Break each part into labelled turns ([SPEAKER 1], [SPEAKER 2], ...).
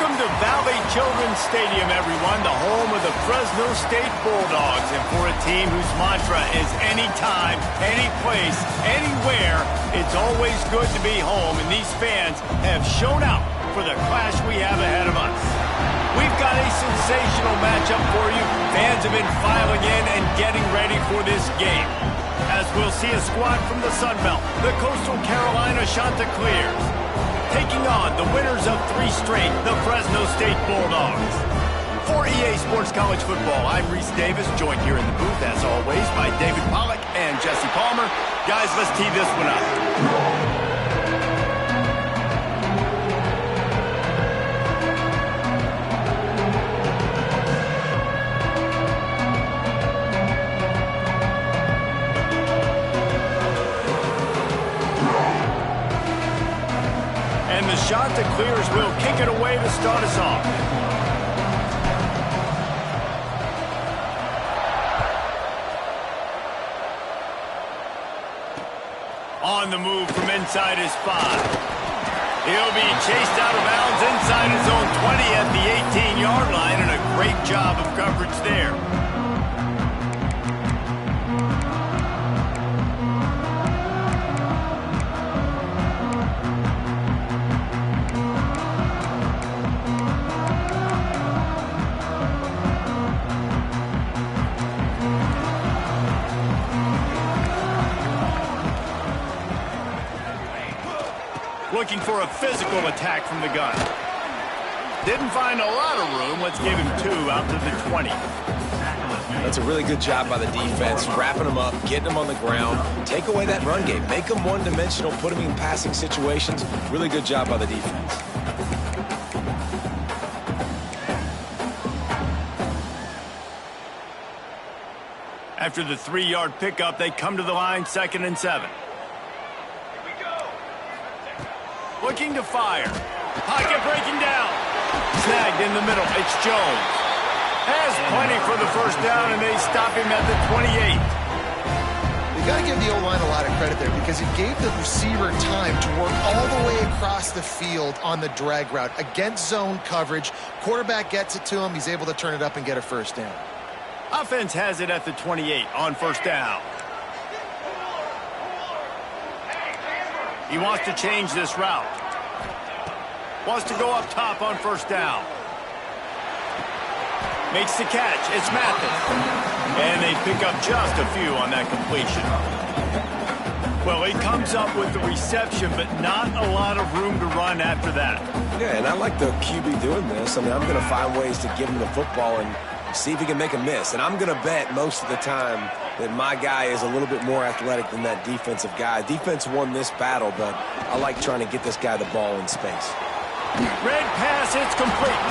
[SPEAKER 1] Welcome to Valley Children's Stadium, everyone, the home of the Fresno State Bulldogs. And for a team whose mantra is anytime, any place, anywhere, it's always good to be home. And these fans have shown out for the clash we have ahead of us. We've got a sensational matchup for you. Fans have been filing in and getting ready for this game. As we'll see a squad from the Sun Belt, the Coastal Carolina Chanticleers, taking on the winners of 3 straight, the Fresno State Bulldogs. For EA Sports College Football, I'm Reese Davis, joined here in the booth, as always, by David Pollack and Jesse Palmer. Guys, let's tee this one up. The Chanticleers will kick it away to start us off. On the move from inside his 5. He'll be chased out of bounds inside his own 20 at the 18-yard line, and a great job of coverage there. Looking for a physical attack from the gun. Didn't find a lot of room. Let's give him 2 out to the 20.
[SPEAKER 2] That's a really good job by the defense, wrapping them up, getting them on the ground. Take away that run game. Make them one-dimensional, put them in passing situations. Really good job by the defense.
[SPEAKER 1] After the 3-yard pickup, they come to the line, 2nd and 7. Looking to fire. Pocket breaking down. Snagged in the middle. It's Jones. Has plenty for the first down, and they stop him at the 28.
[SPEAKER 3] You got to give the O-line a lot of credit there because it gave the receiver time to work all the way across the field on the drag route. Against zone coverage, quarterback gets it to him. He's able to turn it up and get a first down.
[SPEAKER 1] Offense has it at the 28 on first down. He wants to change this route. Wants to go up top on first down. Makes the catch. It's Mathis. And they pick up just a few on that completion. Well, he comes up with the reception, but not a lot of room to run after that.
[SPEAKER 2] Yeah, and I like the QB doing this. I mean, I'm going to find ways to give him the football and see if he can make a miss. And I'm going to bet most of the time that my guy is a little bit more athletic than that defensive guy. Defense won this battle, but I like trying to get this guy the ball in space.
[SPEAKER 1] Red pass, it's complete.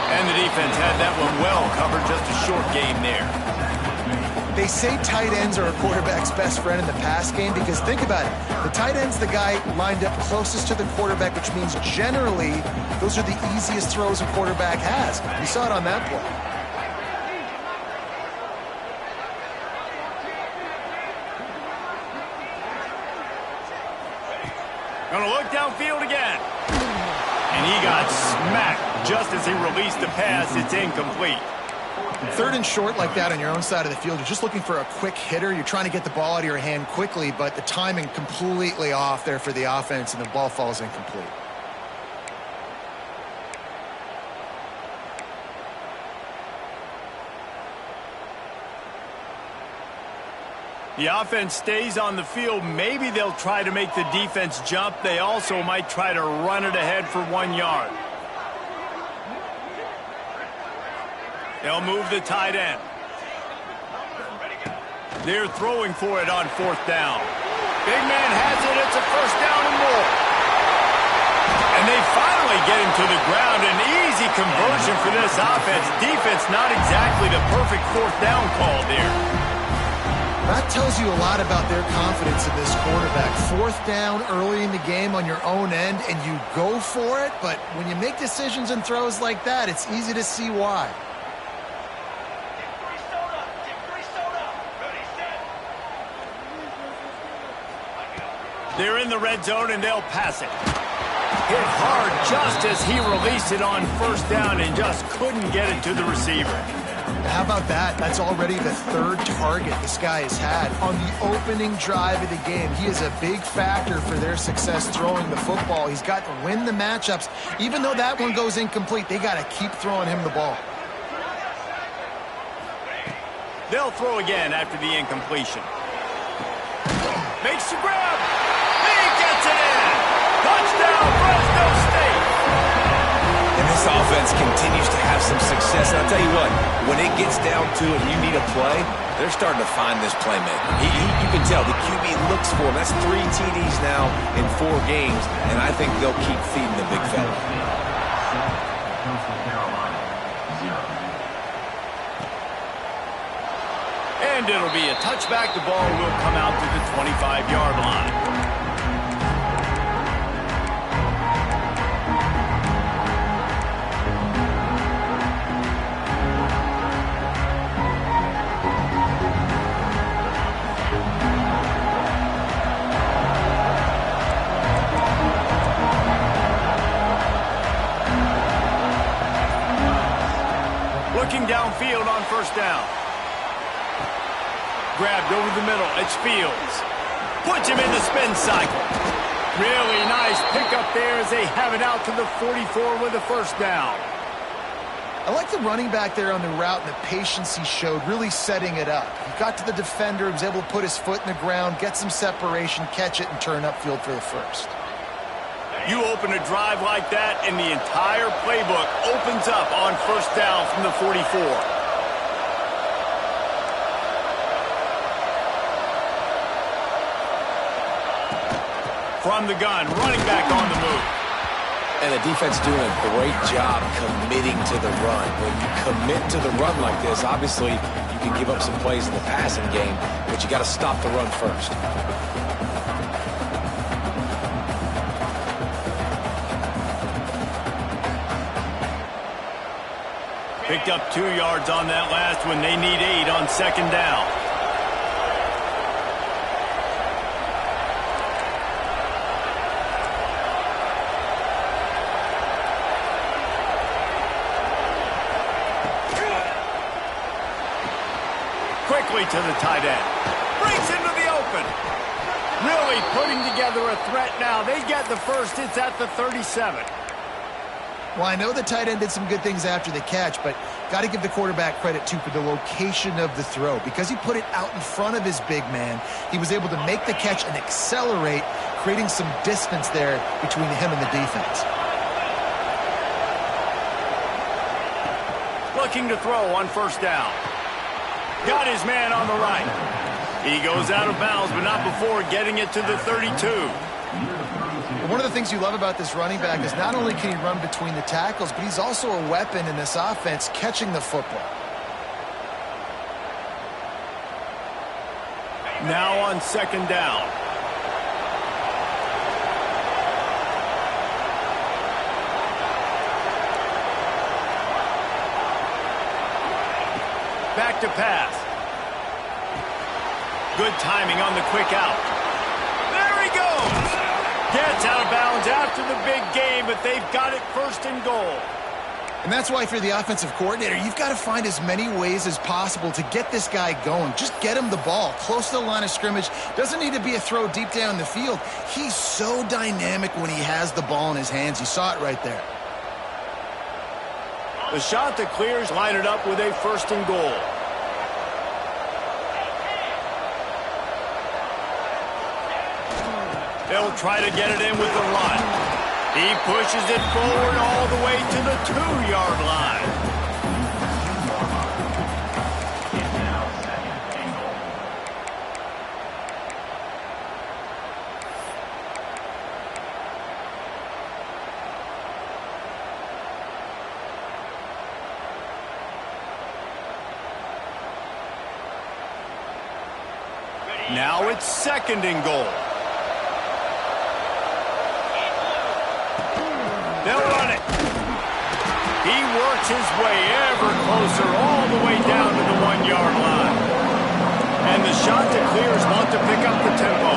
[SPEAKER 1] And the defense had that one well covered, just a short game there.
[SPEAKER 3] They say tight ends are a quarterback's best friend in the pass game because think about it. The tight end's the guy lined up closest to the quarterback, which means generally those are the easiest throws a quarterback has. We saw it on that play.
[SPEAKER 1] Gonna look downfield again. And he got smacked just as he released the pass. It's incomplete.
[SPEAKER 3] 3rd and short like that on your own side of the field, you're just looking for a quick hitter. You're trying to get the ball out of your hand quickly, but the timing completely off there for the offense, and the ball falls incomplete.
[SPEAKER 1] The offense stays on the field. Maybe they'll try to make the defense jump. They also might try to run it ahead for 1 yard. They'll move the tight end. They're throwing for it on 4th down. Big man has it. It's a first down and more. And they finally get him to the ground. An easy conversion for this offense. Defense not exactly the perfect 4th down call there.
[SPEAKER 3] That tells you a lot about their confidence in this quarterback. 4th down early in the game on your own end, and you go for it. But when you make decisions and throws like that, it's easy to see why. They're in the red zone, and they'll pass it.
[SPEAKER 1] Hit hard just as he released it on first down and just couldn't get it to the receiver.
[SPEAKER 3] How about that? That's already the third target this guy has had on the opening drive of the game. He is a big factor for their success throwing the football. He's got to win the matchups. Even though that one goes incomplete, they got to keep throwing him the ball.
[SPEAKER 1] They'll throw again after the incompletion. Makes the grab. He gets it in. Touchdown, Fresno State.
[SPEAKER 2] And this offense continues to have some success. And I'll tell you what, when it gets down to it and you need a play, they're starting to find this playmaker. You can tell the QB looks for him. That's 3 TDs now in 4 games, and I think they'll keep feeding the big fella.
[SPEAKER 1] And it'll be a touchback. The ball will come out to the 25-yard line. Looking downfield on first down. Grabbed over the middle. It's Fields. Puts him in the spin cycle. Really nice pickup there as they have it out to the 44 with a first down.
[SPEAKER 3] I like the running back there on the route and the patience he showed, really setting it up. He got to the defender, was able to put his foot in the ground, get some separation, catch it, and turn upfield for the first.
[SPEAKER 1] You open a drive like that, and the entire playbook opens up on first down from the 44. From the gun, running back on the move.
[SPEAKER 2] And the defense doing a great job committing to the run. When you commit to the run like this, obviously you can give up some plays in the passing game, but you got to stop the run first.
[SPEAKER 1] Picked up 2 yards on that last one. They need 8 on second down. Quickly to the tight end. Breaks into the open. Really putting together a threat now. They get the first. It's at the 37.
[SPEAKER 3] Well, I know the tight end did some good things after the catch, but got to give the quarterback credit, too, for the location of the throw. Because he put it out in front of his big man, he was able to make the catch and accelerate, creating some distance there between him and the defense.
[SPEAKER 1] Looking to throw on first down. Got his man on the right. He goes out of bounds, but not before getting it to the 32.
[SPEAKER 3] One of the things you love about this running back is not only can he run between the tackles, but he's also a weapon in this offense catching the football.
[SPEAKER 1] Now on second down. Back to pass. Good timing on the quick out. There he goes. Gets out of bounds after the big game, but they've got it first and goal.
[SPEAKER 3] And that's why if you're the offensive coordinator, you've got to find as many ways as possible to get this guy going. Just get him the ball close to the line of scrimmage. Doesn't need to be a throw deep down the field. He's so dynamic when he has the ball in his hands. You saw it right there.
[SPEAKER 1] The shot that clears, line it up with a first and goal. They'll try to get it in with the run. He pushes it forward all the way to the 2-yard line. Now it's second and goal. They'll run it. He works his way ever closer all the way down to the 1-yard line. And the shot to clear is not to pick up the tempo.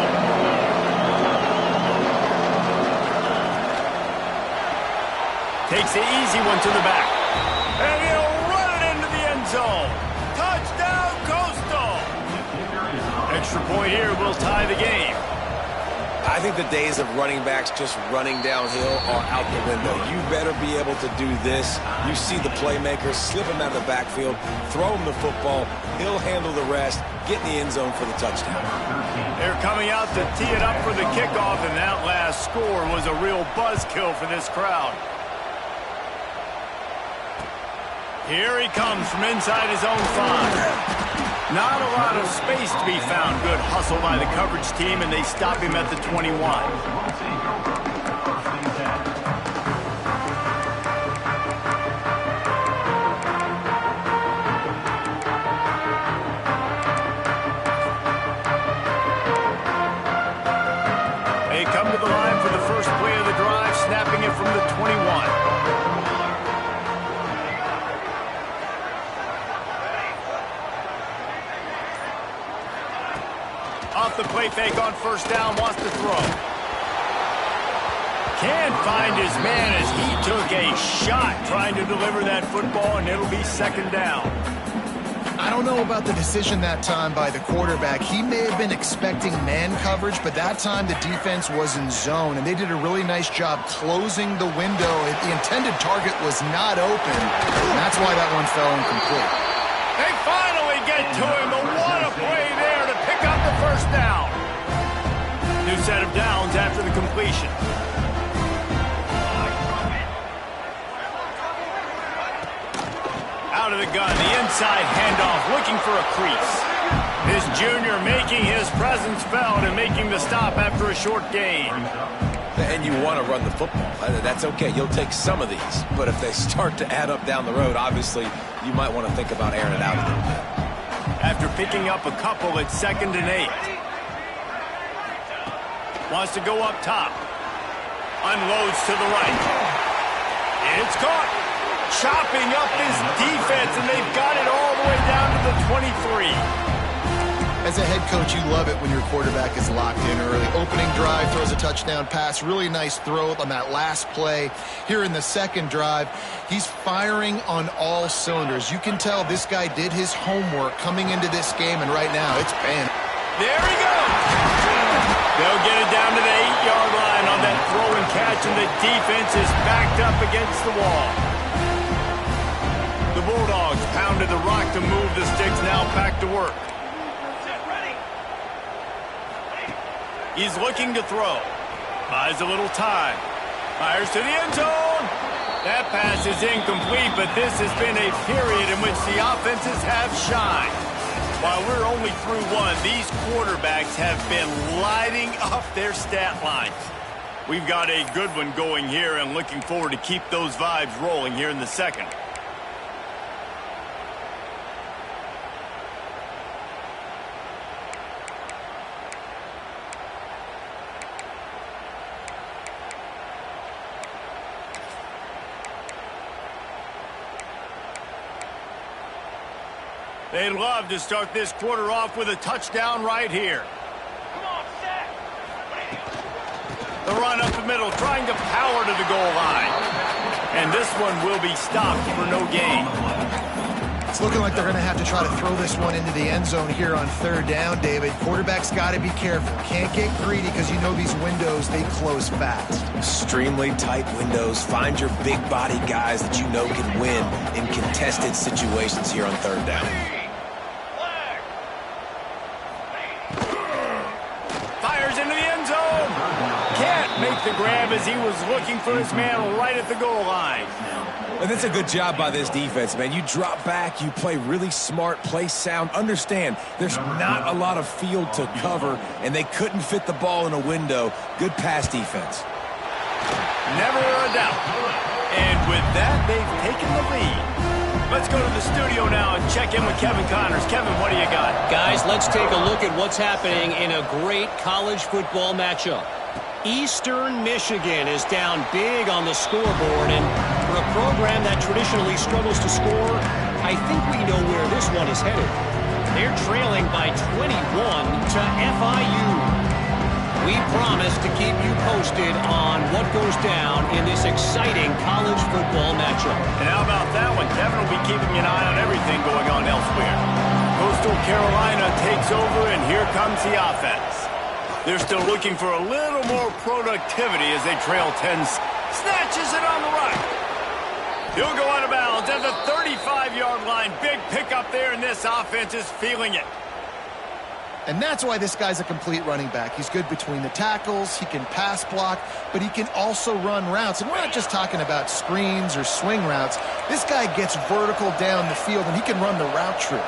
[SPEAKER 1] Takes the easy one to the back. And he'll run it into the end zone. Touchdown, Coastal. Extra point here will tie the game.
[SPEAKER 2] I think the days of running backs just running downhill are out the window. You better be able to do this. You see the playmakers, slip him out of the backfield, throw him the football. He'll handle the rest, get in the end zone for the touchdown.
[SPEAKER 1] They're coming out to tee it up for the kickoff, and that last score was a real buzzkill for this crowd. Here he comes from inside his own 5. Not a lot of space to be found. Good hustle by the coverage team, and they stop him at the 21. They come to the line for the first play of the drive, snapping it from the 21. Off the play fake on first down, wants to throw. Can't find his man as he took a shot trying to deliver that football, and it'll be second down.
[SPEAKER 3] I don't know about the decision that time by the quarterback. He may have been expecting man coverage, but that time the defense was in zone, and they did a really nice job closing the window. The intended target was not open, and that's why that one fell incomplete.
[SPEAKER 1] They finally get to him, but what a play there to pick up the first down. New set of downs after the completion. Out of the gun, the inside handoff, looking for a crease. This junior making his presence felt and making the stop after a short gain.
[SPEAKER 2] And you want to run the football. That's okay. You'll take some of these. But if they start to add up down the road, obviously, you might want to think about airing it out a little bit.
[SPEAKER 1] After picking up a couple, it's 2nd and 8. Wants to go up top. Unloads to the right. It's caught. Chopping up his defense, and they've got it all the way down to the 23.
[SPEAKER 3] As a head coach, you love it when your quarterback is locked in early. Opening drive, throws a touchdown pass. Really nice throw on that last play. Here in the second drive, he's firing on all cylinders. You can tell this guy did his homework coming into this game, and right now it's paying.
[SPEAKER 1] There he goes. They'll get it down to the 8-yard line on that throw and catch, and the defense is backed up against the wall. The Bulldogs pounded the rock to move the sticks, now back to work. He's looking to throw. Buys a little time. Fires to the end zone. That pass is incomplete, but this has been a period in which the offenses have shined. While we're only through one, these quarterbacks have been lighting up their stat lines. We've got a good one going here and looking forward to keep those vibes rolling here in the second. They'd love to start this quarter off with a touchdown right here. Come on, set. The run up the middle, trying to power to the goal line. And this one will be stopped for no gain.
[SPEAKER 3] It's looking like they're going to have to try to throw this one into the end zone here on third down, David. Quarterback's got to be careful. Can't get greedy because you know these windows, they close fast.
[SPEAKER 2] Extremely tight windows. Find your big body guys that you know can win in contested situations here on third down.
[SPEAKER 1] Fires into the end zone. Can't make the grab as he was looking for his man right at the goal line.
[SPEAKER 2] And that's a good job by this defense, man. You drop back, you play really smart, play sound. Understand, there's not a lot of field to cover, and they couldn't fit the ball in a window. Good pass defense.
[SPEAKER 1] Never a doubt. And with that, they've taken the lead. Let's go to the studio now and check in with Kevin Connors. Kevin, what do you got?
[SPEAKER 4] Guys, let's take a look at what's happening in a great college football matchup. Eastern Michigan is down big on the scoreboard, and for a program that traditionally struggles to score, I think we know where this one is headed. They're trailing by 21 to FIU. We promise to keep you posted on what goes down in this exciting college football matchup.
[SPEAKER 1] And how about that one? Kevin will be keeping an eye on everything going on elsewhere. Coastal Carolina takes over, and here comes the offense. They're still looking for a little more productivity as they trail 10. Snatches it on the right. He'll go out of bounds at the 35-yard line. Big pickup there, and this offense is feeling it.
[SPEAKER 3] And that's why this guy's a complete running back. He's good between the tackles, he can pass block, but he can also run routes. And we're not just talking about screens or swing routes. This guy gets vertical down the field, and he can run the route tree.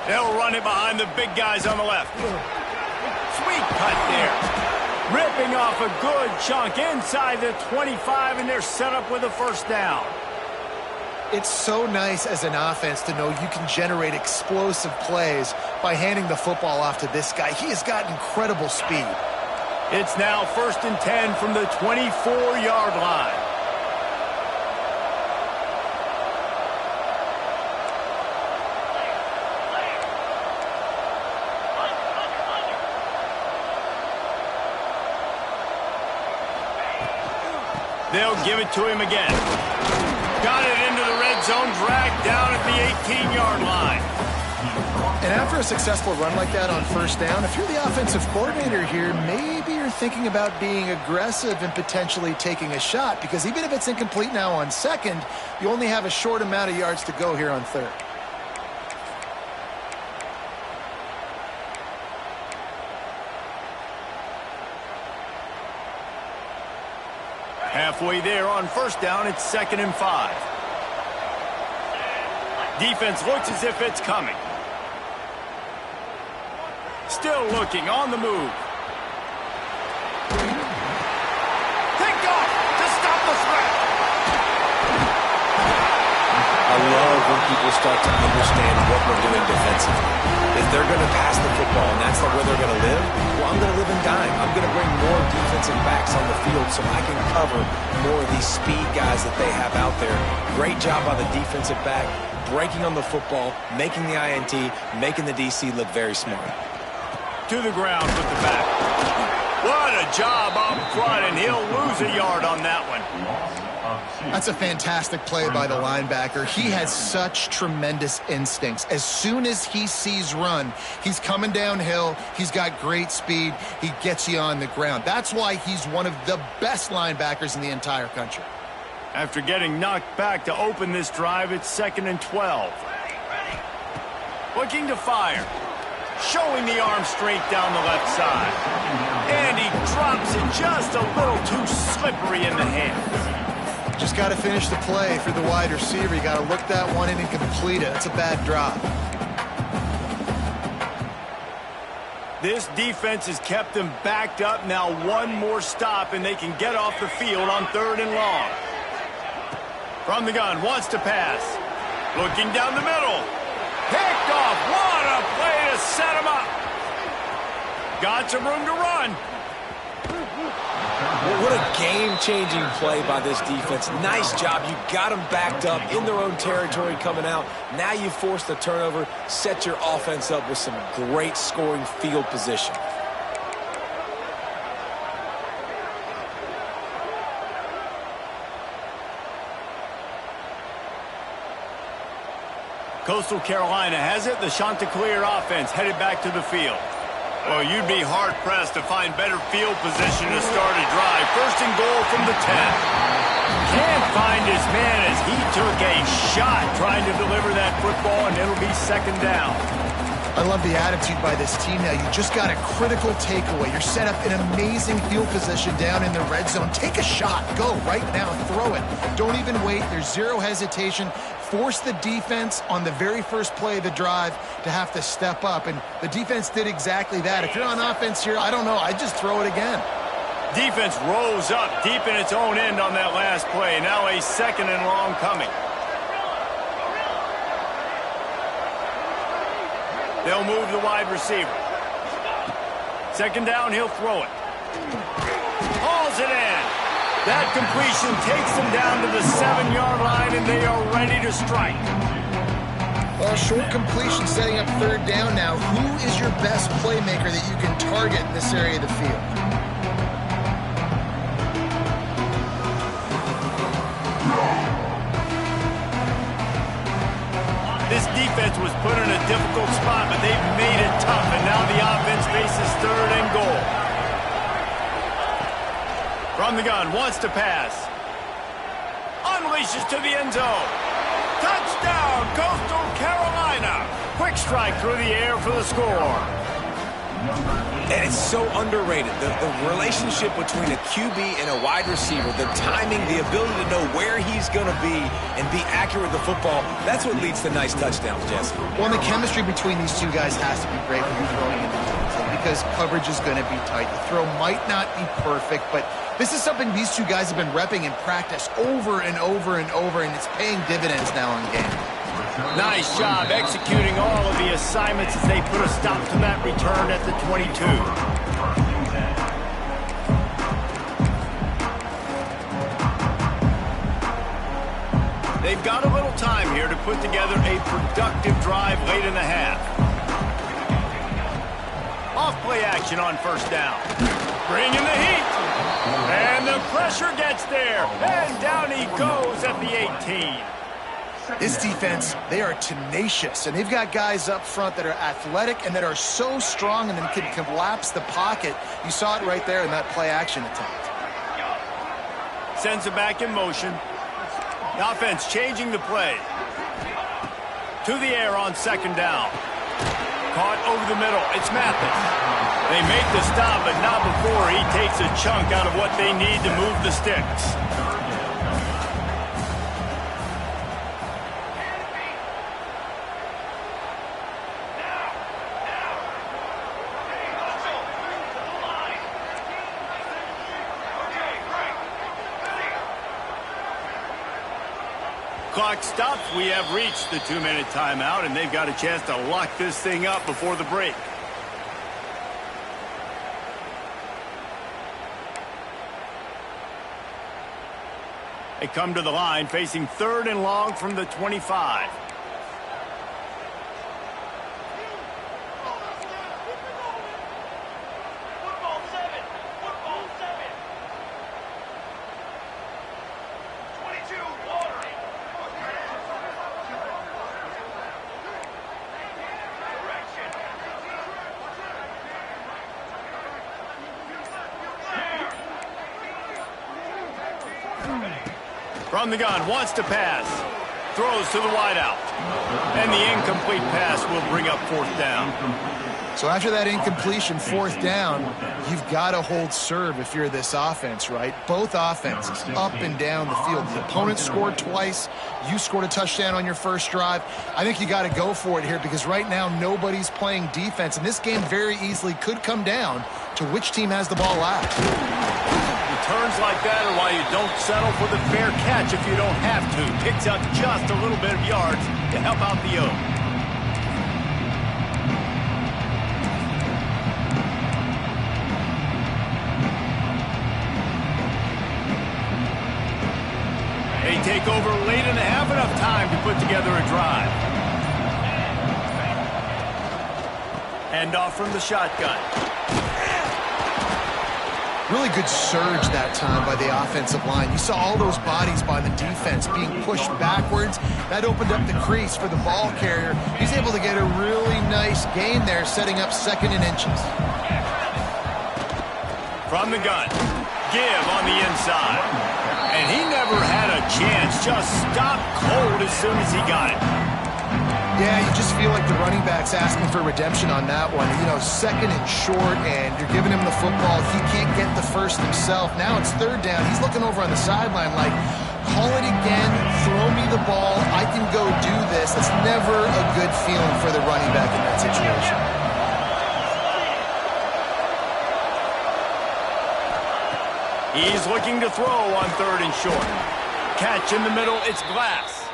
[SPEAKER 1] They'll run it behind the big guys on the left. Sweet cut there. Ripping off a good chunk inside the 25, and they're set up with a first down.
[SPEAKER 3] It's so nice as an offense to know you can generate explosive plays by handing the football off to this guy. He has got incredible speed.
[SPEAKER 1] It's now 1st and 10 from the 24-yard line. They'll give it to him again. Got it into the red zone, dragged down at the 18-yard line.
[SPEAKER 3] And after a successful run like that on first down, if you're the offensive coordinator here, maybe you're thinking about being aggressive and potentially taking a shot, because even if it's incomplete now on second, you only have a short amount of yards to go here on third.
[SPEAKER 1] Halfway there on first down, it's 2nd and 5. Defense looks as if it's coming. Still looking on the move. Picked off to stop the threat.
[SPEAKER 2] I love when people start to understand what we're doing defensively. If they're going to pass the football and that's where they're going to live, well, I'm going to live and dime. I'm going to bring more defensive backs on the field so I can cover more of these speed guys that they have out there. Great job by the defensive back, breaking on the football, making the INT, making the DC look very smart.
[SPEAKER 1] To the ground with the back. What a job up front, and he'll lose a yard on that one.
[SPEAKER 3] That's a fantastic play by the linebacker. He has such tremendous instincts. As soon as he sees run, he's coming downhill. He's got great speed. He gets you on the ground. That's why he's one of the best linebackers in the entire country.
[SPEAKER 1] After getting knocked back to open this drive, it's 2nd and 12. Looking to fire. Showing the arm strength down the left side. And he drops it just a little too slippery in the hands.
[SPEAKER 3] Just got to finish the play for the wide receiver. You got to look that one in and complete it. That's a bad drop.
[SPEAKER 1] This defense has kept them backed up. Now one more stop, and they can get off the field on 3rd and long. From the gun, wants to pass. Looking down the middle. Picked off. What a play to set him up. Got some room to run.
[SPEAKER 2] What a game-changing play by this defense. Nice job. You got them backed up in their own territory coming out. Now you force the turnover, set your offense up with some great scoring field position.
[SPEAKER 1] Coastal Carolina has it. The Chanticleer offense headed back to the field. Well, you'd be hard-pressed to find better field position to start a drive. 1st and goal from the 10. Can't find his man as he took a shot trying to deliver that football, and it'll be 2nd down.
[SPEAKER 3] I love the attitude by this team now. You just got a critical takeaway. You're set up in amazing field position down in the red zone. Take a shot. Go right now. Throw it. Don't even wait. There's zero hesitation. Force the defense on the very first play of the drive to have to step up. And the defense did exactly that. If you're on offense here, I don't know. I'd just throw it again.
[SPEAKER 1] Defense rose up deep in its own end on that last play. Now a 2nd and long coming. They'll move the wide receiver. 2nd down, he'll throw it. Hauls it in. That completion takes them down to the 7-yard line, and they are ready to strike.
[SPEAKER 3] Well, a short completion setting up third down now. Who is your best playmaker that you can target in this area of the field?
[SPEAKER 1] This defense was put in a difficult spot, but they've made it tough, and now the offense faces third and goal. From the gun, wants to pass. Unleashes to the end zone. Touchdown, Coastal Carolina. Quick strike through the air for the score.
[SPEAKER 2] And it's so underrated. The relationship between a QB and a wide receiver, the timing, the ability to know where he's going to be and be accurate with the football, that's what leads to nice touchdowns, Jesse.
[SPEAKER 3] Well, the chemistry between these two guys has to be great when you're throwing into the end zone because coverage is going to be tight. The throw might not be perfect, but this is something these two guys have been repping in practice over and over and over, and it's paying dividends now in game.
[SPEAKER 1] Nice job executing all of the assignments as they put a stop to that return at the 22. They've got a little time here to put together a productive drive late in the half. Off play action on first down. Bringing the heat. And the pressure gets there. And down he goes at the 18.
[SPEAKER 3] This defense, they are tenacious, and they've got guys up front that are athletic and that are so strong and then can collapse the pocket. You saw it right there in that play action attempt.
[SPEAKER 1] Sends it back in motion. The offense changing the play. To the air on second down. Caught over the middle. It's Mathis. They make the stop, but not before he takes a chunk out of what they need to move the sticks. Clock stops. We have reached the 2-minute timeout, and they've got a chance to lock this thing up before the break. They come to the line facing third and long from the 25. From the gun, wants to pass. Throws to the wideout. And the incomplete pass will bring up fourth down.
[SPEAKER 3] So after that incompletion, fourth down, you've got to hold serve if you're this offense, right? Both offenses up and down the field. The opponent scored twice. You scored a touchdown on your first drive. I think you got to go for it here because right now nobody's playing defense. And this game very easily could come down to which team has the ball last.
[SPEAKER 1] Returns like that are why you don't settle for the fair catch if you don't have to. Picks up just a little bit of yards to help out the Oak. They take over late in the half, enough time to put together a drive. Hand off from the shotgun.
[SPEAKER 3] Really good surge that time by the offensive line. You saw all those bodies by the defense being pushed backwards. That opened up the crease for the ball carrier. He's able to get a really nice gain there, setting up second and inches.
[SPEAKER 1] From the gun, give on the inside. And he never had a chance, just stopped cold as soon as he got it.
[SPEAKER 3] Yeah, you just feel like the running back's asking for redemption on that one. You know, second and short, and you're giving him the football. He can't get the first himself. Now it's third down. He's looking over on the sideline like, call it again, throw me the ball, I can go do this. That's never a good feeling for the running back in that situation.
[SPEAKER 1] He's looking to throw on third and short. Catch in the middle, it's Glass.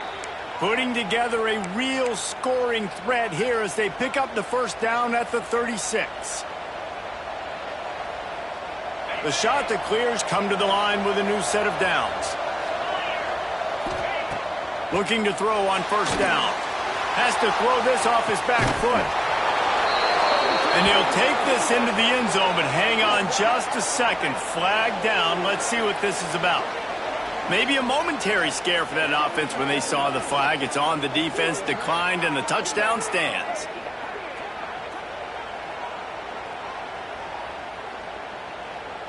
[SPEAKER 1] Putting together a real scoring threat here as they pick up the first down at the 36. The shot that clears come to the line with a new set of downs. Looking to throw on first down. Has to throw this off his back foot. And he'll take this into the end zone, but hang on just a second. Flag down. Let's see what this is about. Maybe a momentary scare for that offense when they saw the flag. It's on the defense, declined, and the touchdown stands.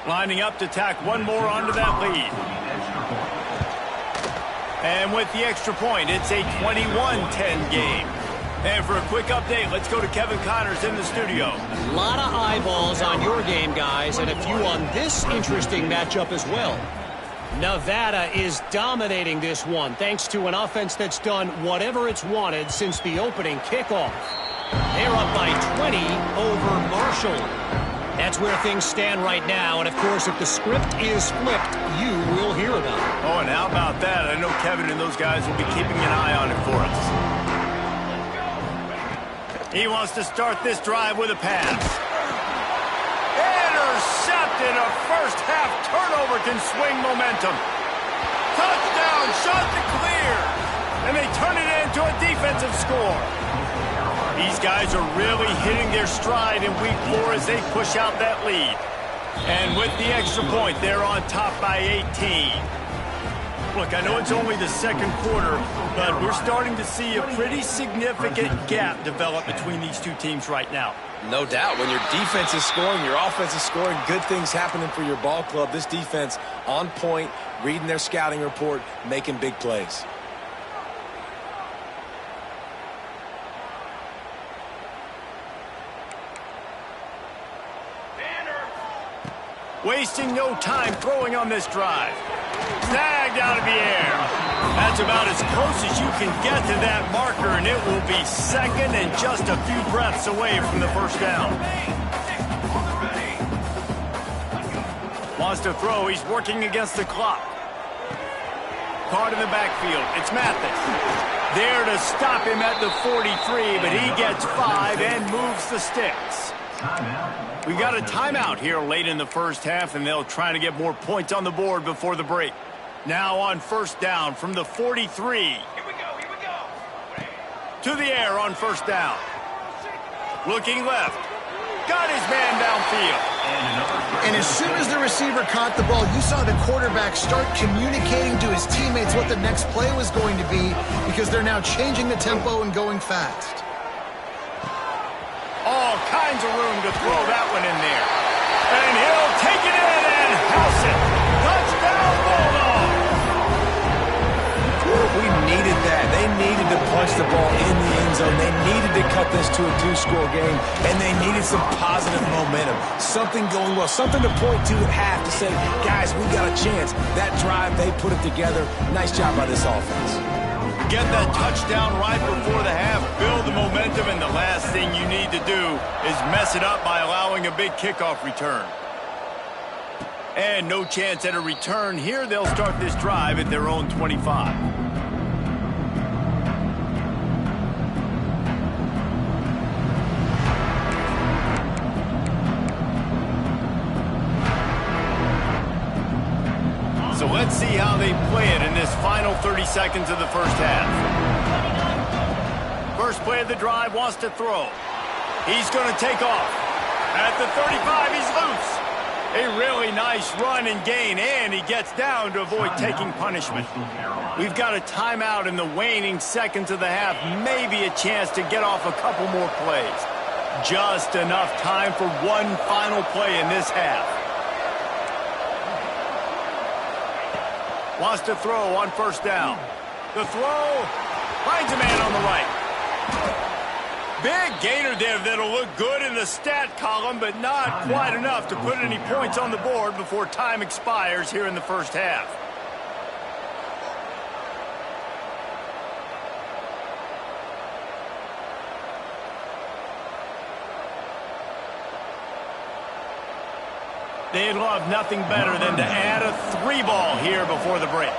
[SPEAKER 1] Lining up to tack one more onto that lead. And with the extra point, it's a 21-10 game. And for a quick update, let's go to Kevin Connors in the studio.
[SPEAKER 4] A lot of eyeballs on your game, guys, and a few on this interesting matchup as well. Nevada is dominating this one thanks to an offense that's done whatever it's wanted since the opening kickoff. They're up by 20 over Marshall. That's where things stand right now, and of course, if the script is flipped, you will hear about it.
[SPEAKER 1] Oh, and how about that? I know Kevin and those guys will be keeping an eye on it for us. He wants to start this drive with a pass. Intercepted. A first-half turnover can swing momentum. Touchdown, shot to clear. And they turn it into a defensive score. These guys are really hitting their stride in week 4 as they push out that lead. And with the extra point, they're on top by 18. Look, I know it's only the second quarter, but we're starting to see a pretty significant gap develop between these two teams right now.
[SPEAKER 2] No doubt. When your defense is scoring, your offense is scoring, good things happening for your ball club. This defense on point, reading their scouting report, making big plays.
[SPEAKER 1] Wasting no time throwing on this drive. Snagged out of the air. That's about as close as you can get to that marker, and it will be second and just a few breaths away from the first down. Wants to throw. He's working against the clock. Caught in the backfield. It's Mathis. There to stop him at the 43, but he gets 5 and moves the sticks. We got a timeout here late in the first half, and they'll try to get more points on the board before the break. Now on first down from the 43. Here we go. To the air on first down. Looking left. Got his man downfield.
[SPEAKER 3] And as soon as the receiver caught the ball, you saw the quarterback start communicating to his teammates what the next play was going to be, because they're now changing the tempo and going fast.
[SPEAKER 1] All kinds of room to throw that one in there. And he'll take it in and house it. Touchdown, Bulldogs!
[SPEAKER 2] We needed that. They needed to punch the ball in the end zone. They needed to cut this to a 2-score game, and they needed some positive momentum. Something going well, something to point to at half to say, guys, we got a chance. That drive, they put it together. Nice job by this offense.
[SPEAKER 1] Get that touchdown right before the half, build the momentum, and the last thing you need to do is mess it up by allowing a big kickoff return. And no chance at a return here. They'll start this drive at their own 25. So let's see how they play it in this final 30 seconds of the first half. First play of the drive, wants to throw. He's going to take off. At the 35, he's loose. A really nice run and gain, and he gets down to avoid taking punishment. We've got a timeout in the waning seconds of the half. Maybe a chance to get off a couple more plays. Just enough time for one final play in this half. Wants to throw on first down. The throw finds a man on the right. Big gainer there that'll look good in the stat column, but not quite enough to put any points on the board before time expires here in the first half. They'd love nothing better than to add a 3-ball here before the break.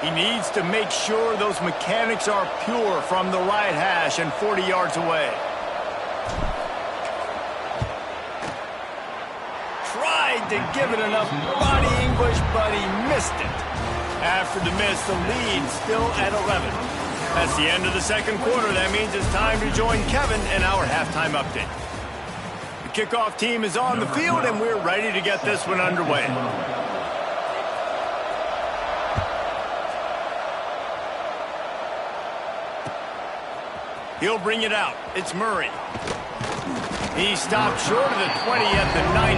[SPEAKER 1] He needs to make sure those mechanics are pure from the right hash and 40 yards away. Tried to give it enough body English, but he missed it. After the miss, the lead still at 11. That's the end of the second quarter. That means it's time to join Kevin in our halftime update. The kickoff team is on the field, and we're ready to get this one underway. He'll bring it out. It's Murray. He stopped short of the 20 at the 19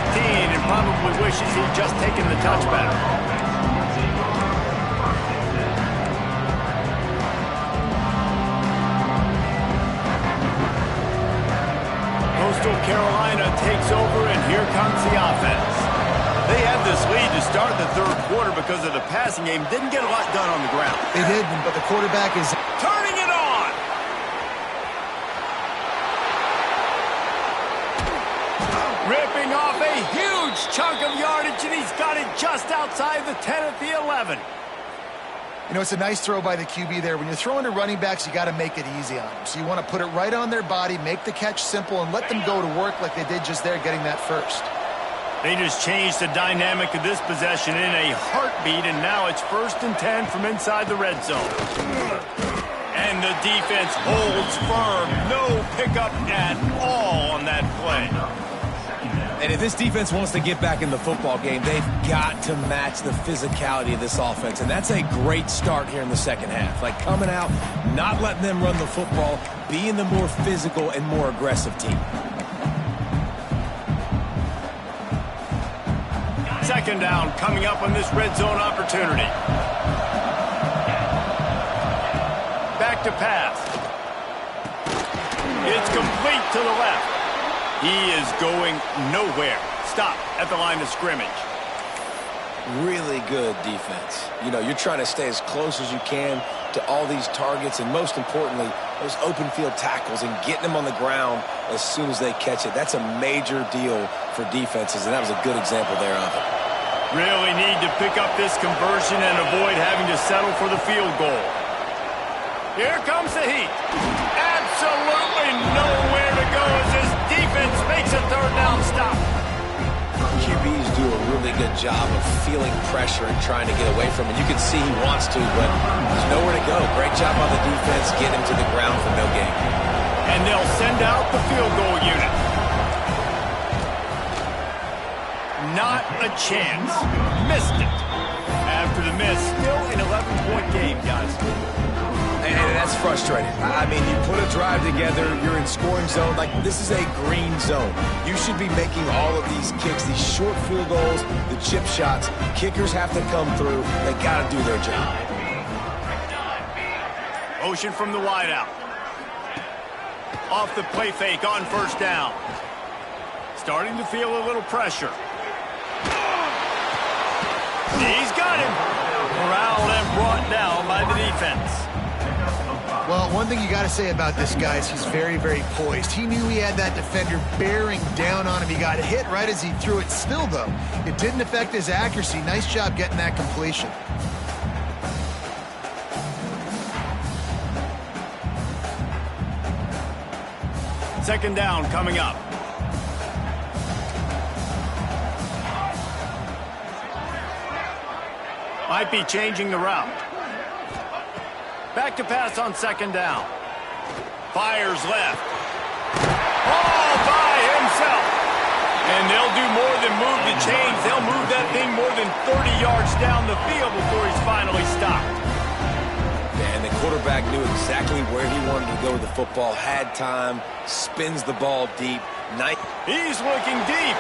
[SPEAKER 1] and probably wishes he'd just taken the touchback. Coastal Carolina takes over, and here comes the offense. They had this lead to start the third quarter because of the passing game. Didn't get a lot done on the ground.
[SPEAKER 3] They did, but the quarterback is
[SPEAKER 1] turning it on. Ripping off a huge chunk of yardage, and he's got it just outside the 10 at the 11.
[SPEAKER 3] You know, it's a nice throw by the QB there. When you're throwing to running backs, you got to make it easy on them. So you want to put it right on their body, make the catch simple, and let them go to work like they did just there, getting that first.
[SPEAKER 1] They just changed the dynamic of this possession in a heartbeat, and now it's 1st and 10 from inside the red zone. And the defense holds firm. No pickup at all on that play.
[SPEAKER 2] And if this defense wants to get back in the football game, they've got to match the physicality of this offense. And that's a great start here in the second half. Like coming out, not letting them run the football, being the more physical and more aggressive team.
[SPEAKER 1] Second down coming up on this red zone opportunity. Back to pass. It's complete to the left. He is going nowhere. Stop at the line of scrimmage.
[SPEAKER 2] Really good defense. You know, you're trying to stay as close as you can to all these targets, and most importantly, those open field tackles and getting them on the ground as soon as they catch it. That's a major deal for defenses, and that was a good example there of it.
[SPEAKER 1] Really need to pick up this conversion and avoid having to settle for the field goal. Here comes the heat. Absolutely nowhere to go as this defense makes a third down stop.
[SPEAKER 2] QBs do a really good job of feeling pressure and trying to get away from it. You can see he wants to, but there's nowhere to go. Great job on the defense, get him to the ground for no gain.
[SPEAKER 1] And they'll send out the field goal unit. Not a chance. Missed it. After the miss, still an 11-point game, guys.
[SPEAKER 2] And that's frustrating. I mean, you put a drive together, you're in scoring zone. Like, this is a green zone. You should be making all of these kicks, these short field goals, the chip shots. Kickers have to come through. They got to do their job.
[SPEAKER 1] Motion from the wideout. Off the play fake on first down. Starting to feel a little pressure. He's got him. Corralled and brought down by the defense.
[SPEAKER 3] Well, one thing you got to say about this guy is he's very, very poised. He knew he had that defender bearing down on him. He got hit right as he threw it. Still, though, it didn't affect his accuracy. Nice job getting that completion.
[SPEAKER 1] Second down coming up. Might be changing the route. Back to pass on second down. Fires left. All by himself. And they'll do more than move the chains. They'll move that thing more than 30 yards down the field before he's finally stopped.
[SPEAKER 2] And the quarterback knew exactly where he wanted to go with the football, had time, spins the ball deep.
[SPEAKER 1] He's looking deep.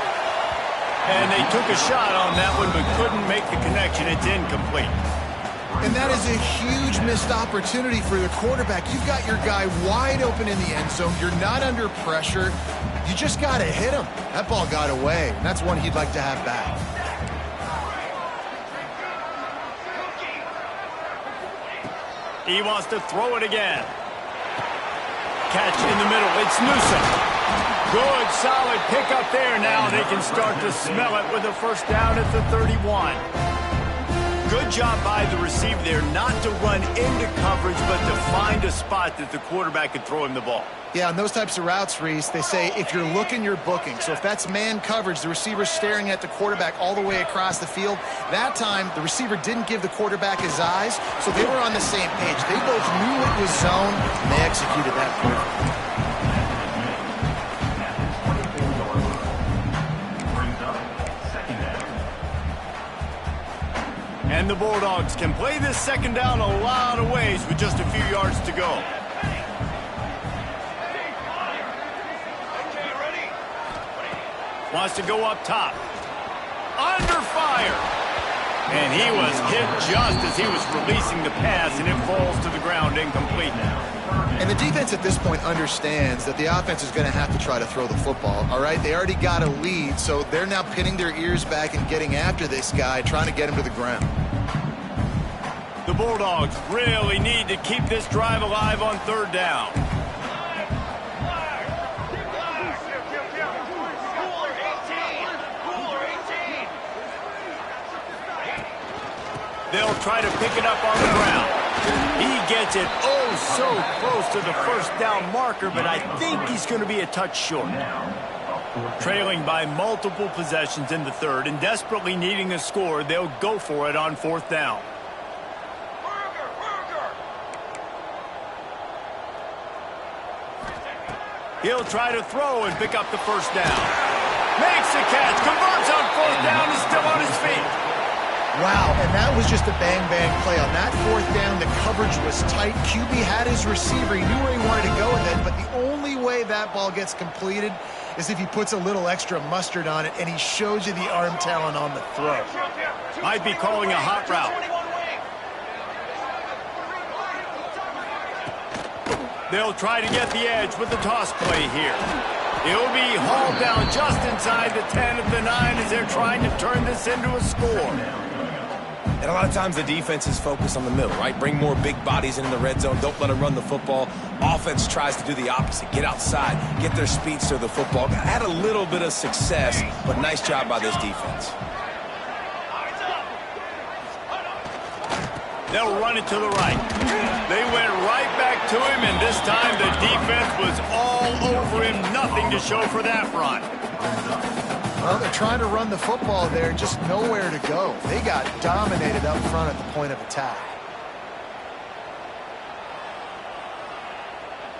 [SPEAKER 1] And they took a shot on that one but couldn't make the connection. It's incomplete.
[SPEAKER 3] And that is a huge missed opportunity for the quarterback. You've got your guy wide open in the end zone. You're not under pressure. You just got to hit him. That ball got away. And that's one he'd like to have back.
[SPEAKER 1] He wants to throw it again. Catch in the middle. It's Newsom. Good, solid pickup there. Now they can start to smell it with a first down at the 31. Good job by the receiver there not to run into coverage, but to find a spot that the quarterback could throw him the ball.
[SPEAKER 3] Yeah, on those types of routes, Reese, they say if you're looking, you're booking. So if that's man coverage, the receiver's staring at the quarterback all the way across the field. That time, the receiver didn't give the quarterback his eyes, so they were on the same page. They both knew it was zone, and they executed that perfectly.
[SPEAKER 1] And the Bulldogs can play this second down a lot of ways with just a few yards to go. Wants to go up top. Under fire. And he was hit just as he was releasing the pass, and it falls to the ground incomplete.
[SPEAKER 3] And the defense at this point understands that the offense is going to have to try to throw the football, all right? They already got a lead, so they're now pinning their ears back and getting after this guy, trying to get him to the ground.
[SPEAKER 1] The Bulldogs really need to keep this drive alive on third down. They'll try to pick it up on the ground. He gets it oh so close to the first down marker, but I think he's going to be a touch short. Trailing by multiple possessions in the third and desperately needing a score, they'll go for it on fourth down. He'll try to throw and pick up the first down. Makes the catch, converts on fourth down, is still on his feet.
[SPEAKER 3] Wow, and that was just a bang-bang play. On that fourth down, the coverage was tight. QB had his receiver. He knew where he wanted to go with it, but the only way that ball gets completed is if he puts a little extra mustard on it, and he shows you the arm talent on the throw.
[SPEAKER 1] Might be calling a hot route. They'll try to get the edge with the toss play here. He'll be hauled down just inside the 10 of the 9 as they're trying to turn this into a score.
[SPEAKER 2] And a lot of times the defense is focused on the middle, right? Bring more big bodies into the red zone. Don't let them run the football. Offense tries to do the opposite. Get outside. Get their speeds to the football. Had a little bit of success, but nice job by this defense.
[SPEAKER 1] They'll run it to the right. They went right back to him, and this time the defense was all over him. Nothing to show for that run.
[SPEAKER 3] Well, they're trying to run the football there, just nowhere to go. They got dominated up front at the point of attack.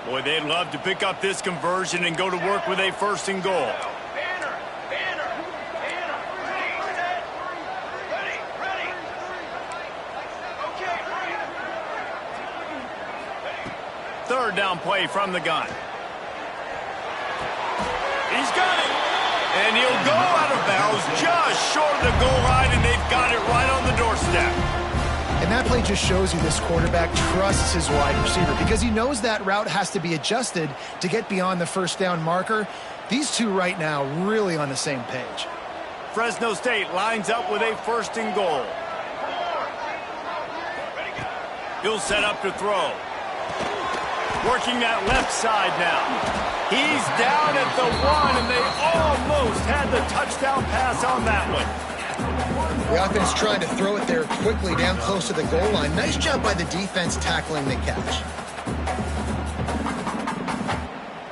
[SPEAKER 1] Boy, they'd love to pick up this conversion and go to work with a first and goal. Third down play from the gun. He's got it. And he'll go out of bounds just short of the goal line, and they've got it right on the doorstep.
[SPEAKER 3] And that play just shows you this quarterback trusts his wide receiver because he knows that route has to be adjusted to get beyond the first down marker. These two right now really on the same page.
[SPEAKER 1] Fresno State lines up with a first and goal. He'll set up to throw. Working that left side now. He's down at the 1, and they almost had the touchdown pass on that one.
[SPEAKER 3] The offense trying to throw it there quickly down close to the goal line. Nice job by the defense tackling the catch.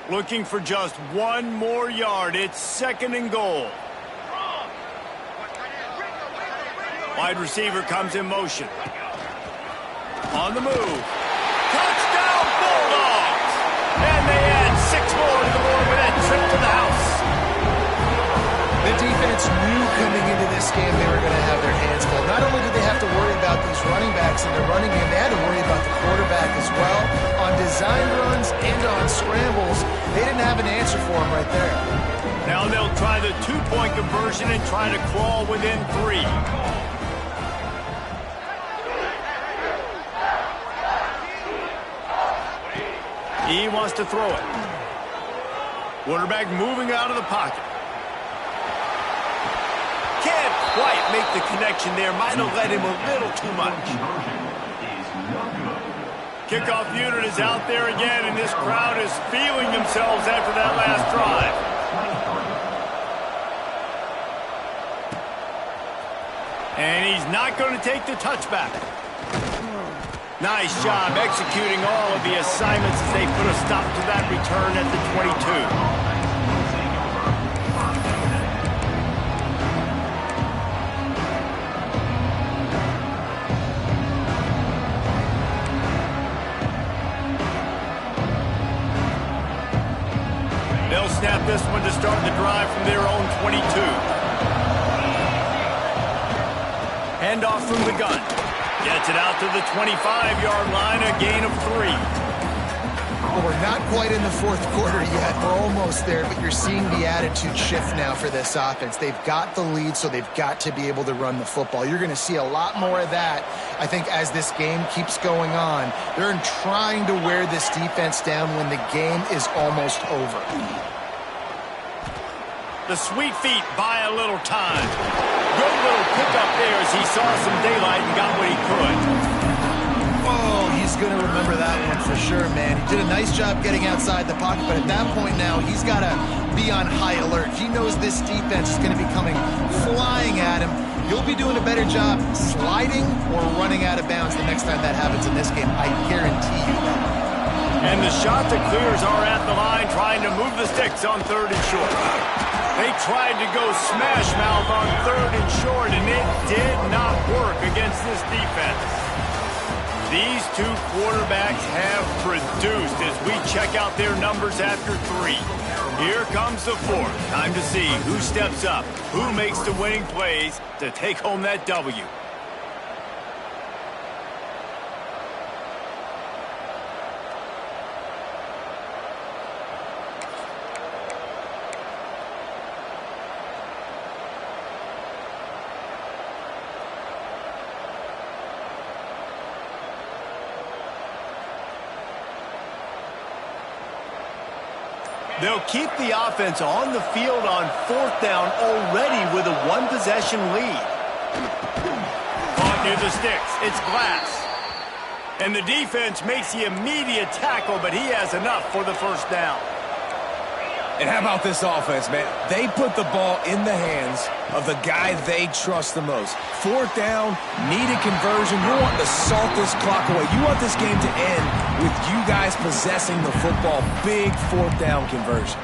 [SPEAKER 1] Looking for just one more yard. It's second and goal. Wide receiver comes in motion. On the move. Touchdown Bulldogs! And they add 6 more to the board with that trip to the house.
[SPEAKER 3] The defense knew coming into this game they were going to have their hands full. Not only did they have to worry about these running backs in their running game, they had to worry about the quarterback as well. On design runs and on scrambles, they didn't have an answer for him right there.
[SPEAKER 1] Now they'll try the 2-point conversion and try to crawl within 3. He wants to throw it. Quarterback moving out of the pocket. Can't quite make the connection there. Might have let him a little too much. Kickoff unit is out there again, and this crowd is feeling themselves after that last drive. And he's not going to take the touchback. Nice job executing all of the assignments as they put a stop to that return at the 22. They'll snap this one to start the drive from their own 22. Handoff from the gun. Gets it out to the 25-yard line, a gain of 3.
[SPEAKER 3] Well, we're not quite in the fourth quarter yet. We're almost there, but you're seeing the attitude shift now for this offense. They've got the lead, so they've got to be able to run the football. You're going to see a lot more of that, I think, as this game keeps going on. They're trying to wear this defense down when the game is almost over.
[SPEAKER 1] The sweet feet buy a little time. Good little pickup there as he saw some daylight and got what he could.
[SPEAKER 3] Oh, he's going to remember that one for sure, man. He did a nice job getting outside the pocket, but at that point now, he's got to be on high alert. He knows this defense is going to be coming flying at him. You'll be doing a better job sliding or running out of bounds the next time that happens in this game. I guarantee you that.
[SPEAKER 1] And the shot to clears are at the line, trying to move the sticks on 3rd and short. They tried to go smash mouth on 3rd and short, and it did not work against this defense. These two quarterbacks have produced as we check out their numbers after 3. Here comes the 4th. Time to see who steps up, who makes the winning plays to take home that W. They'll keep the offense on the field on 4th down already with a 1-possession lead. Caught near the sticks. It's Glass. And the defense makes the immediate tackle, but he has enough for the 1st down.
[SPEAKER 2] And how about this offense, man? They put the ball in the hands of the guy they trust the most. 4th down, needed conversion. You want to salt this clock away. You want this game to end with you guys possessing the football. Big 4th down conversion.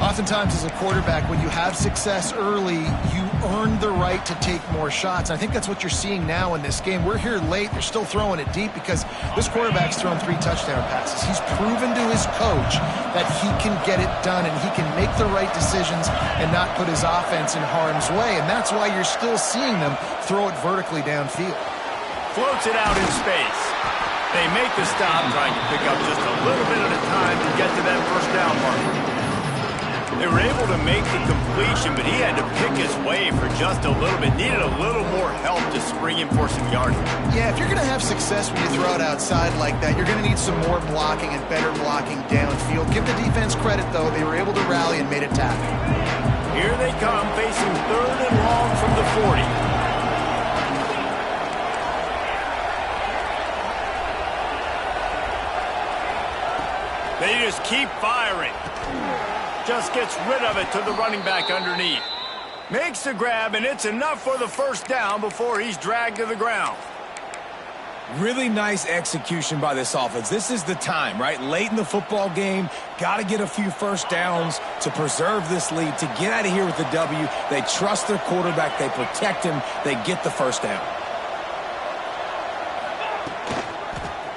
[SPEAKER 3] Oftentimes as a quarterback, when you have success early, you earn the right to take more shots. I think that's what you're seeing now in this game. We're here late. They're still throwing it deep because this quarterback's thrown 3 touchdown passes. He's proven to his coach that he can get it done and he can make the right decisions and not put his offense in harm's way. And that's why you're still seeing them throw it vertically downfield.
[SPEAKER 1] Floats it out in space. They make the stop, trying to pick up just a little bit at a time to get to that 1st down marker. They were able to make the completion, but he had to pick his way for just a little bit. Needed a little more help to spring him for some yardage.
[SPEAKER 3] Yeah, if you're going to have success when you throw it outside like that, you're going to need some more blocking and better blocking downfield. Give the defense credit, though. They were able to rally and made a tackle.
[SPEAKER 1] Here they come, facing 3rd and long from the 40. They just keep firing. Just gets rid of it to the running back underneath. Makes the grab, and it's enough for the 1st down before he's dragged to the ground.
[SPEAKER 2] Really nice execution by this offense. This is the time, right? Late in the football game, got to get a few 1st downs to preserve this lead, to get out of here with the W. They trust their quarterback. They protect him. They get the 1st down.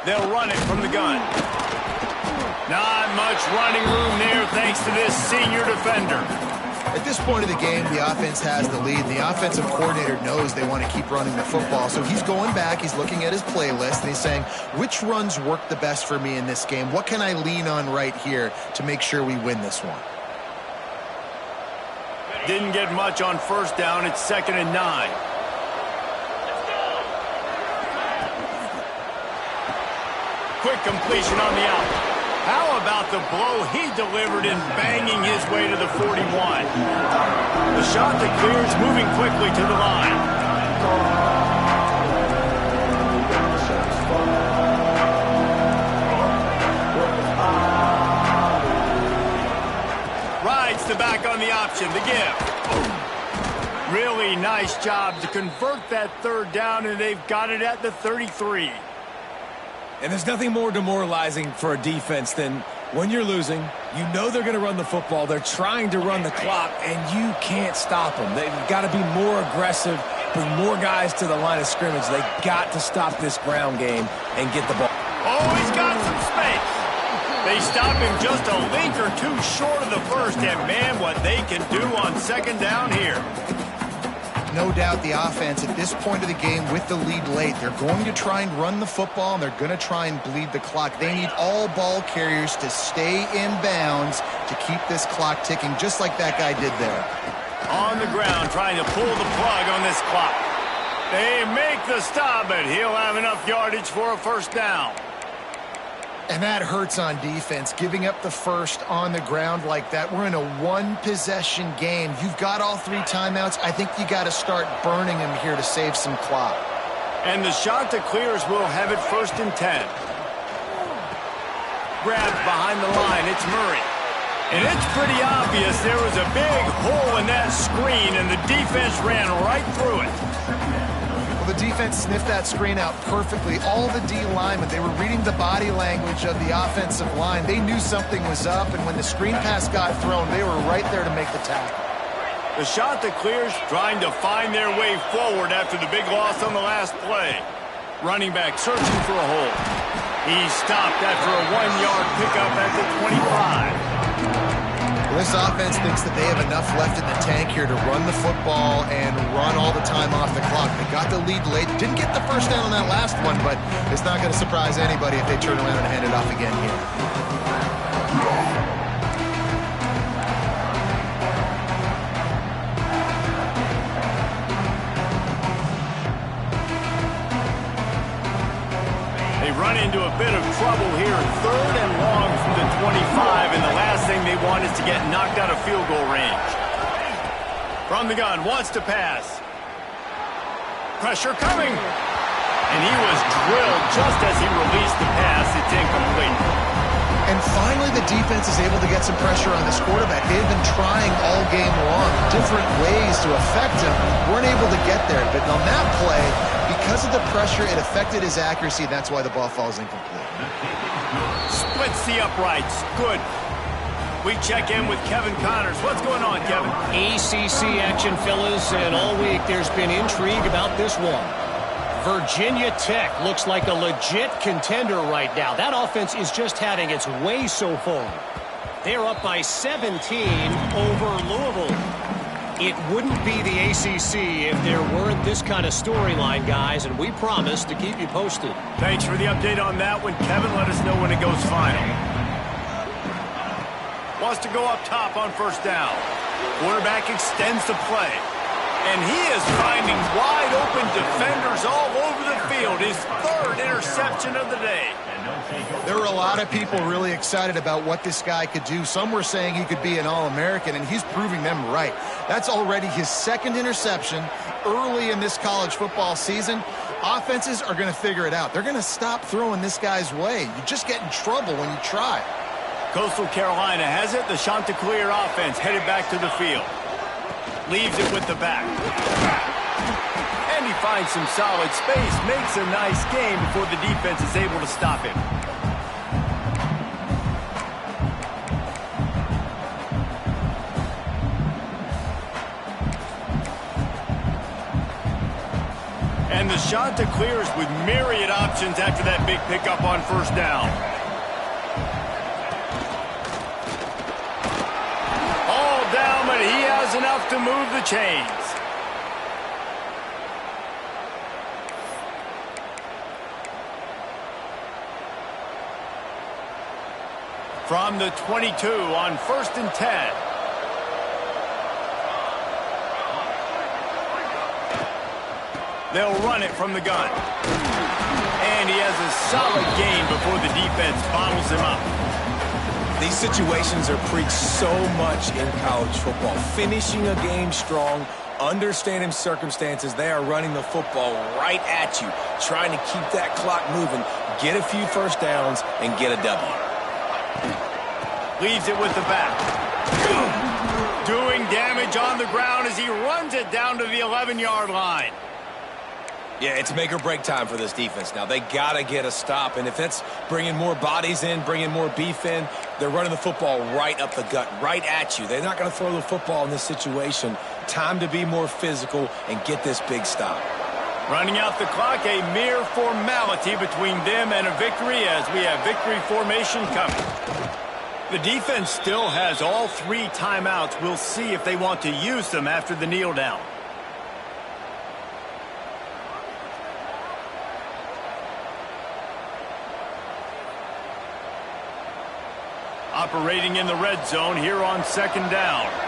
[SPEAKER 1] They'll run it from the gun. Not much running room there thanks to this senior defender.
[SPEAKER 3] At this point of the game, the offense has the lead, and the offensive coordinator knows they want to keep running the football. So he's going back, he's looking at his playlist, and he's saying, which runs work the best for me in this game? What can I lean on right here to make sure we win this one?
[SPEAKER 1] Didn't get much on 1st down. It's 2nd and 9. Quick completion on the out. How about the blow he delivered in banging his way to the 41? The shot that clears moving quickly to the line. Rides the back on the option, the give. Really nice job to convert that third down, and they've got it at the 33.
[SPEAKER 2] And there's nothing more demoralizing for a defense than when you're losing, you know they're going to run the football, they're trying to run the clock, and you can't stop them. They've got to be more aggressive, bring more guys to the line of scrimmage. They've got to stop this ground game and get the ball.
[SPEAKER 1] Oh, he's got some space. They stop him just a link or two short of the first, and man, what they can do on second down here.
[SPEAKER 3] No doubt the offense at this point of the game with the lead late, they're going to try and run the football, and they're going to try and bleed the clock. They need all ball carriers to stay in bounds to keep this clock ticking, just like that guy did there.
[SPEAKER 1] On the ground, trying to pull the plug on this clock. They make the stop, but he'll have enough yardage for a first down.
[SPEAKER 3] And that hurts on defense, giving up the first on the ground like that. We're in a one-possession game. You've got all three timeouts. I think you got to start burning them here to save some clock.
[SPEAKER 1] And the shot to clears will have it 1st and 10. Grabbed behind the line, it's Murray. And it's pretty obvious there was a big hole in that screen, and the defense ran right through it.
[SPEAKER 3] The defense sniffed that screen out perfectly. All the D linemen, they were reading the body language of the offensive line. They knew something was up, and when the screen pass got thrown, they were right there to make the tackle.
[SPEAKER 1] The shot that clears, trying to find their way forward after the big loss on the last play. Running back searching for a hole. He stopped after a 1-yard pickup at the 25.
[SPEAKER 3] This offense thinks that they have enough left in the tank here to run the football and run all the time off the clock. They got the lead late. Didn't get the first down on that last one, but it's not going to surprise anybody if they turn around and hand it off again here.
[SPEAKER 1] They run into a bit of trouble here, 3rd and long from the 25, and the last thing they want is to get knocked out of field goal range. From the gun, wants to pass. Pressure coming. And he was drilled just as he released the pass. It's incomplete.
[SPEAKER 3] And finally, the defense is able to get some pressure on this quarterback. They've been trying all game long, different ways to affect him. Weren't able to get there, but on that play, because of the pressure, it affected his accuracy, and that's why the ball falls incomplete.
[SPEAKER 1] Splits the uprights. Good. We check in with Kevin Connors. What's going on, Kevin?
[SPEAKER 4] ACC action, fellas, and all week there's been intrigue about this one. Virginia Tech looks like a legit contender right now. That offense is just having its way so far. They're up by 17 over Louisville. It wouldn't be the ACC if there weren't this kind of storyline, guys, and we promise to keep you posted.
[SPEAKER 1] Thanks for the update on that one, Kevin. Let us know when it goes final. Wants to go up top on first down. Quarterback extends the play. And he is finding wide-open defenders all over the field. His 3rd interception of the day.
[SPEAKER 3] There were a lot of people really excited about what this guy could do. Some were saying he could be an All-American, and he's proving them right. That's already his 2nd interception early in this college football season. Offenses are going to figure it out. They're going to stop throwing this guy's way. You just get in trouble when you try.
[SPEAKER 1] Coastal Carolina has it. The Chanticleer offense headed back to the field. Leaves it with the back. And he finds some solid space. Makes a nice game before the defense is able to stop him. And the Chanticleers with myriad options after that big pickup on first down. Down, but he has enough to move the chains. From the 22 on 1st and 10. They'll run it from the gun. And he has a solid gain before the defense bottles him up.
[SPEAKER 2] These situations are preached so much in college football. Finishing a game strong, understanding circumstances. They are running the football right at you, trying to keep that clock moving, get a few first downs, and get a W.
[SPEAKER 1] Leaves it with the back. Doing damage advantage on the ground as he runs it down to the 11-yard line.
[SPEAKER 2] Yeah, it's make or break time for this defense now. They got to get a stop, and if it's bringing more bodies in, bringing more beef in, they're running the football right up the gut, right at you. They're not going to throw the football in this situation. Time to be more physical and get this big stop.
[SPEAKER 1] Running out the clock, a mere formality between them and a victory as we have victory formation coming. The defense still has all 3 timeouts. We'll see if they want to use them after the kneel down. Operating in the red zone here on 2nd down.